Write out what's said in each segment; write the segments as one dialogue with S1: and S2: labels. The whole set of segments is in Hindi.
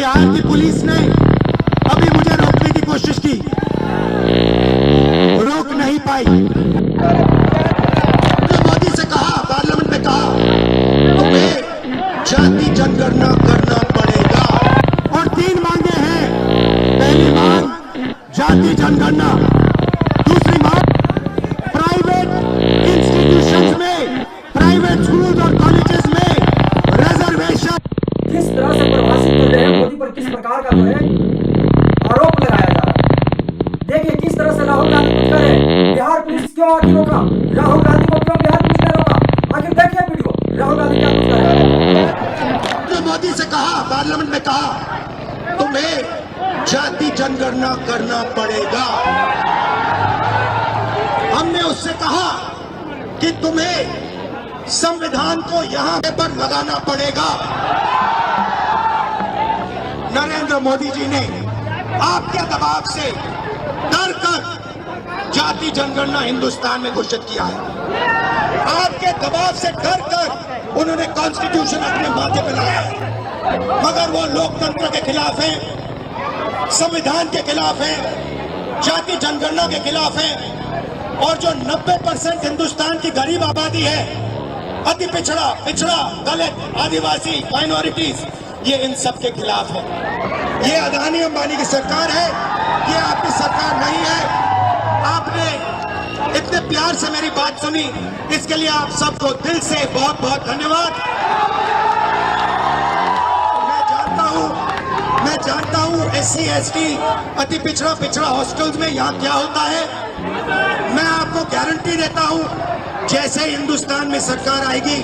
S1: बिहार की पुलिस ने अभी मुझे रोकने की कोशिश की, रोक नहीं पाई। मोदी से कहा, पार्लियामेंट में कहा, तुम्हें जाति जनगणना करना पड़ेगा और 3 मांगे हैं। पहली मांग जाति जनगणना, दूसरी मांग प्राइवेट इंस्टीट्यूशंस में, प्राइवेट स्कूल और कॉलेजेस में रिजर्वेशन।
S2: किस तरह से परिभाषित कर रहे हैं मोदी पर, किस प्रकार का जो है आरोप लगाया जा रहा है। देखिए किस तरह से राहुल गांधी कुछ करे, बिहार पुलिस क्यों आखिर रोका, राहुल गांधी को क्यों बिहार पुलिस ने रोका, आखिर देखिए वीडियो राहुल गांधी क्या कुछ कर रहे हैं।
S1: मोदी से कहा, पार्लियामेंट में कहा, तुम्हें जाति जनगणना करना पड़ेगा। हमने उससे कहा कि तुम्हें संविधान को यहां पर लगाना पड़ेगा। नरेंद्र मोदी जी ने आपके दबाव से डर कर जाति जनगणना हिंदुस्तान में घोषित किया है। आपके दबाव से डर कर उन्होंने कॉन्स्टिट्यूशन अपने माथे पर लगाया है, मगर वो लोकतंत्र के खिलाफ है, संविधान के खिलाफ है, जाति जनगणना के खिलाफ है। और जो 90% हिंदुस्तान की गरीब आबादी है, अति पिछड़ा, दलित, आदिवासी, माइनॉरिटीज, ये इन सब के खिलाफ है। ये अदानी अंबानी की सरकार है, ये आपकी सरकार नहीं है। आपने इतने प्यार से मेरी बात सुनी, इसके लिए आप सबको दिल से बहुत बहुत धन्यवाद। मैं जानता हूं SC ST अति पिछड़ा हॉस्टल्स में यहाँ क्या होता है। मैं आपको गारंटी देता हूं, जैसे हिंदुस्तान में सरकार आएगी,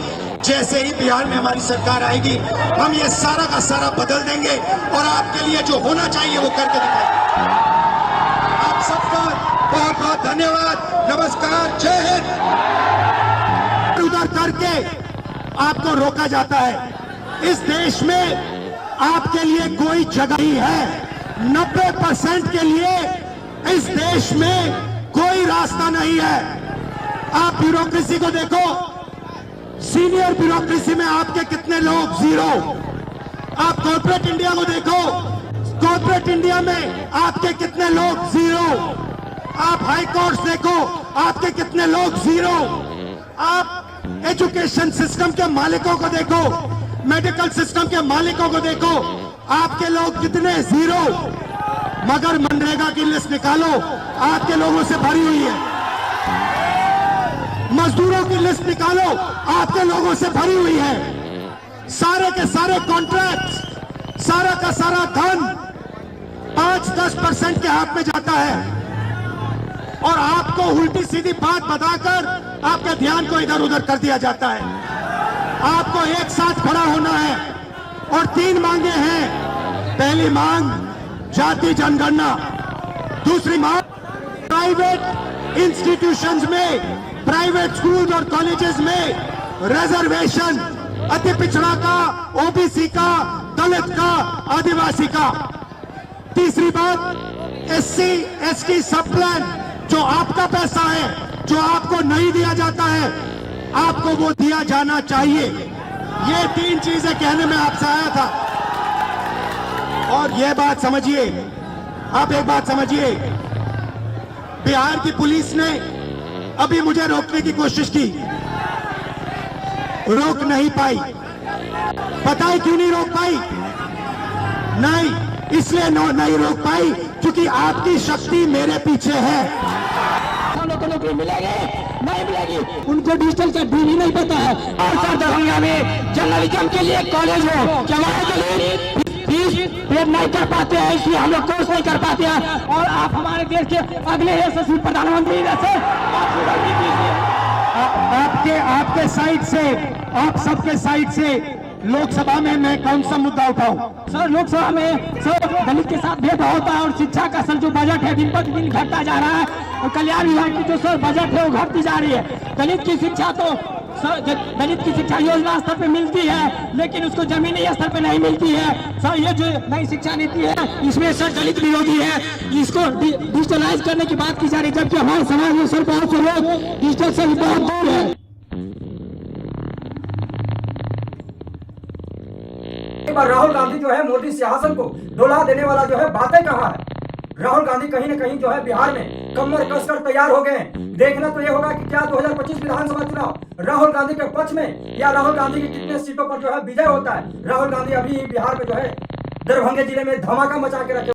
S1: जैसे ही बिहार में हमारी सरकार आएगी, हम ये सारा का सारा बदल देंगे और आपके लिए जो होना चाहिए वो करके दिखाएंगे। आप सबका बहुत बहुत धन्यवाद, नमस्कार, जय हिंद। उधर करके आपको रोका जाता है। इस देश में आपके लिए कोई जगह नहीं है। 90% के लिए इस देश में कोई रास्ता नहीं है। आप ब्यूरोक्रेसी को देखो, सीनियर ब्यूरोक्रेसी में आपके कितने लोग, 0। आप कॉर्पोरेट इंडिया को देखो, कॉर्पोरेट इंडिया में आपके कितने लोग, 0। आप हाई कोर्ट देखो, आपके कितने लोग, 0। आप एजुकेशन सिस्टम के मालिकों को देखो, मेडिकल सिस्टम के मालिकों को देखो, आपके लोग कितने, 0। मगर मनरेगा की लिस्ट निकालो, आपके लोगों से भरी हुई है। मजदूरों की लिस्ट निकालो, आपके लोगों से भरी हुई है। सारे के सारे कॉन्ट्रैक्ट, सारा का सारा धन 5-10% के हाथ में जाता है और आपको उल्टी सीधी बात बताकर आपके ध्यान को इधर उधर कर दिया जाता है। आपको एक साथ खड़ा होना है और 3 मांगे हैं। पहली मांग जाति जनगणना, दूसरी मांग प्राइवेट इंस्टीट्यूशंस में, प्राइवेट स्कूल और कॉलेजेस में रिजर्वेशन, अति पिछड़ा का, OBC का, दलित का, आदिवासी का। तीसरी बात SC ST सब प्लान, जो आपका पैसा है, जो आपको नहीं दिया जाता है, आपको वो दिया जाना चाहिए। ये 3 चीजें कहने में आपसे आया था। और ये बात समझिए, आप एक बात समझिए, बिहार की पुलिस ने अभी मुझे रोकने की कोशिश की, रोक नहीं पाई। पता है क्यों नहीं रोक पाई? नहीं, इसलिए नहीं रोक पाई क्योंकि आपकी शक्ति मेरे पीछे है। नौकरी मिलेगी, नहीं मिलेगी, उनको डिजिटल का भी नहीं पता है। और सर दरभंगा में जर्नलिज्म के लिए कॉलेज हो, क्या वहाँ के लिए फीस पे नहीं कर पाते हैं, इसलिए हम लोग कोर्स नहीं कर पाते हैं। और आप हमारे देश के अगले यशस्वी प्रधानमंत्री जैसे आपके साइड से, आप सबके साइड से लोकसभा में मैं कौन सा मुद्दा उठाऊं? सर लोकसभा में सर दलित के साथ भेदभाव होता है और शिक्षा का सर जो बजट है दिन पर दिन घटता जा रहा है और कल्याण विभाग की जो सर बजट है वो घटती जा रही है। दलित की शिक्षा तो सर दलित की शिक्षा योजना स्तर पे मिलती है, लेकिन उसको जमीनी स्तर पे नहीं मिलती है। सर ये जो नई शिक्षा नीति है इसमें सर दलित विरोधी है, इसको डिजिटलाइज करने की बात की जा रही है, जबकि हमारे समाज में सर बहुत से लोग डिजिटल से बहुत दूर है।
S2: बार राहुल गांधी जो है मोदी सिंहासन को डोला देने वाला जो है बातें कहा है। राहुल गांधी कहीं ना कहीं जो है बिहार में कमर कसकर तैयार हो गए हैं। देखना तो ये होगा कि क्या 2025 विधानसभा चुनाव राहुल गांधी के पक्ष में या राहुल गांधी की कितने सीटों पर जो है विजय होता है। राहुल गांधी अभी बिहार में जो है दरभंगा जिले में धमाका मचा के रखे